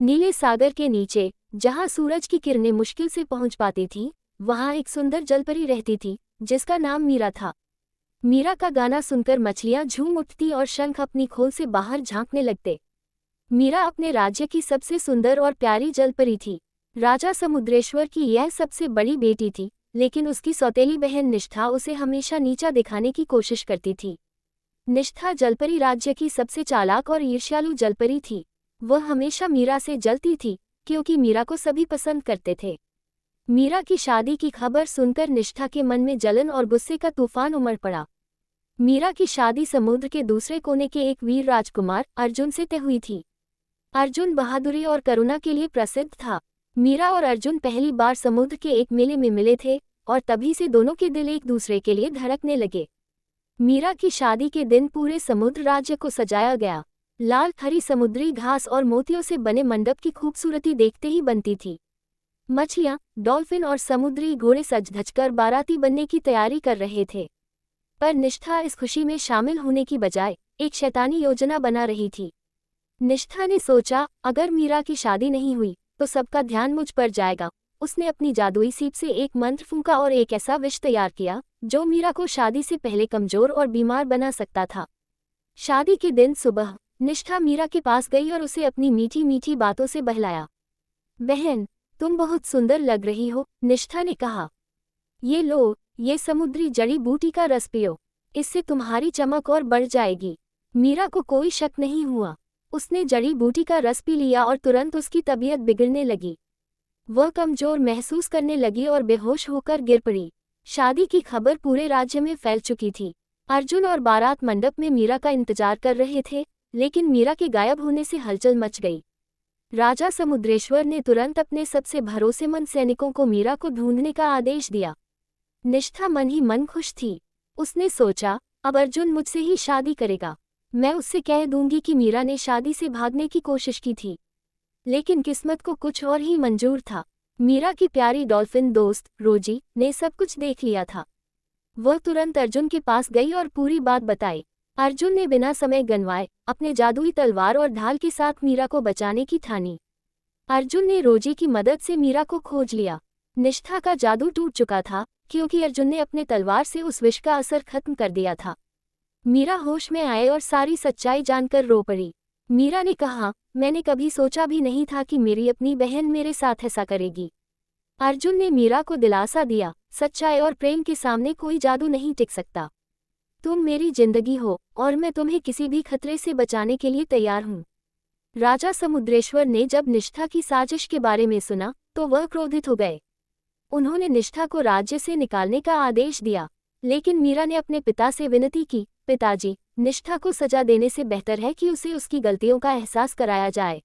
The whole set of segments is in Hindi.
नीले सागर के नीचे, जहां सूरज की किरणें मुश्किल से पहुंच पाती थीं, वहां एक सुंदर जलपरी रहती थी, जिसका नाम मीरा था। मीरा का गाना सुनकर मछलियां झूम उठती और शंख अपनी खोल से बाहर झांकने लगते। मीरा अपने राज्य की सबसे सुंदर और प्यारी जलपरी थी। राजा समुद्रेश्वर की यह सबसे बड़ी बेटी थी, लेकिन उसकी सौतेली बहन निष्ठा उसे हमेशा नीचा दिखाने की कोशिश करती थी। निष्ठा जलपरी राज्य की सबसे चालाक और ईर्ष्यालु जलपरी थी। वह हमेशा मीरा से जलती थी, क्योंकि मीरा को सभी पसंद करते थे। मीरा की शादी की खबर सुनकर निष्ठा के मन में जलन और गुस्से का तूफान उमड़ पड़ा। मीरा की शादी समुद्र के दूसरे कोने के एक वीर राजकुमार अर्जुन से तय हुई थी। अर्जुन बहादुरी और करुणा के लिए प्रसिद्ध था। मीरा और अर्जुन पहली बार समुद्र के एक मेले में मिले थे, और तभी से दोनों के दिल एक दूसरे के लिए धड़कने लगे। मीरा की शादी के दिन पूरे समुद्र राज्य को सजाया गया। लाल हरी समुद्री घास और मोतियों से बने मंडप की खूबसूरती देखते ही बनती थी। मछलियां, डॉल्फिन और समुद्री घोड़े सज धजकर बाराती बनने की तैयारी कर रहे थे। पर निष्ठा इस खुशी में शामिल होने की बजाय एक शैतानी योजना बना रही थी। निष्ठा ने सोचा, अगर मीरा की शादी नहीं हुई तो सबका ध्यान मुझ पर जाएगा। उसने अपनी जादुई सीप से एक मंत्र फूंका और एक ऐसा विष तैयार किया जो मीरा को शादी से पहले कमजोर और बीमार बना सकता था। शादी के दिन सुबह निष्ठा मीरा के पास गई और उसे अपनी मीठी मीठी बातों से बहलाया। बहन, तुम बहुत सुंदर लग रही हो, निष्ठा ने कहा। ये लो, ये समुद्री जड़ी बूटी का रस पियो, इससे तुम्हारी चमक और बढ़ जाएगी। मीरा को कोई शक नहीं हुआ। उसने जड़ी बूटी का रस पी लिया और तुरंत उसकी तबीयत बिगड़ने लगी। वह कमजोर महसूस करने लगी और बेहोश होकर गिर पड़ी। शादी की खबर पूरे राज्य में फैल चुकी थी। अर्जुन और बारात मंडप में मीरा का इंतजार कर रहे थे, लेकिन मीरा के गायब होने से हलचल मच गई। राजा समुद्रेश्वर ने तुरंत अपने सबसे भरोसेमंद सैनिकों को मीरा को ढूंढने का आदेश दिया। निष्ठा मन ही मन खुश थी। उसने सोचा, अब अर्जुन मुझसे ही शादी करेगा। मैं उससे कह दूंगी कि मीरा ने शादी से भागने की कोशिश की थी। लेकिन किस्मत को कुछ और ही मंजूर था। मीरा की प्यारी डॉल्फिन दोस्त रोजी ने सब कुछ देख लिया था। वह तुरंत अर्जुन के पास गई और पूरी बात बताई। अर्जुन ने बिना समय गंवाए अपने जादुई तलवार और ढाल के साथ मीरा को बचाने की ठानी। अर्जुन ने रोजी की मदद से मीरा को खोज लिया। निष्ठा का जादू टूट चुका था, क्योंकि अर्जुन ने अपने तलवार से उस विष का असर खत्म कर दिया था। मीरा होश में आए और सारी सच्चाई जानकर रो पड़ी। मीरा ने कहा, मैंने कभी सोचा भी नहीं था कि मेरी अपनी बहन मेरे साथ ऐसा करेगी। अर्जुन ने मीरा को दिलासा दिया, सच्चाई और प्रेम के सामने कोई जादू नहीं टिक सकता। तुम मेरी जिंदगी हो और मैं तुम्हें किसी भी खतरे से बचाने के लिए तैयार हूँ। राजा समुद्रेश्वर ने जब निष्ठा की साजिश के बारे में सुना तो वह क्रोधित हो गए। उन्होंने निष्ठा को राज्य से निकालने का आदेश दिया, लेकिन मीरा ने अपने पिता से विनती की, पिताजी, निष्ठा को सजा देने से बेहतर है कि उसे उसकी गलतियों का एहसास कराया जाए।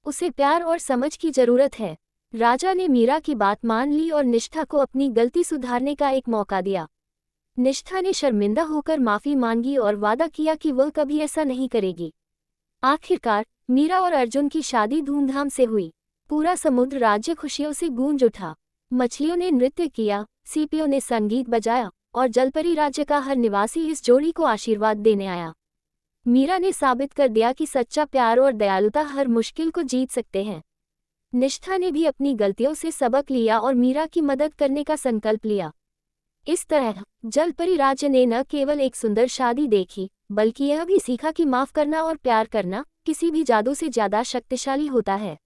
उसे प्यार और समझ की जरूरत है। राजा ने मीरा की बात मान ली और निष्ठा को अपनी गलती सुधारने का एक मौका दिया। निष्ठा ने शर्मिंदा होकर माफी मांगी और वादा किया कि वह कभी ऐसा नहीं करेगी। आखिरकार मीरा और अर्जुन की शादी धूमधाम से हुई। पूरा समुद्र राज्य खुशियों से गूंज उठा। मछलियों ने नृत्य किया, सीपियों ने संगीत बजाया और जलपरी राज्य का हर निवासी इस जोड़ी को आशीर्वाद देने आया। मीरा ने साबित कर दिया कि सच्चा प्यार और दयालुता हर मुश्किल को जीत सकते हैं। निष्ठा ने भी अपनी गलतियों से सबक लिया और मीरा की मदद करने का संकल्प लिया। इस तरह जलपरी राज्य ने न केवल एक सुंदर शादी देखी, बल्कि यह भी सीखा कि माफ करना और प्यार करना किसी भी जादू से ज्यादा शक्तिशाली होता है।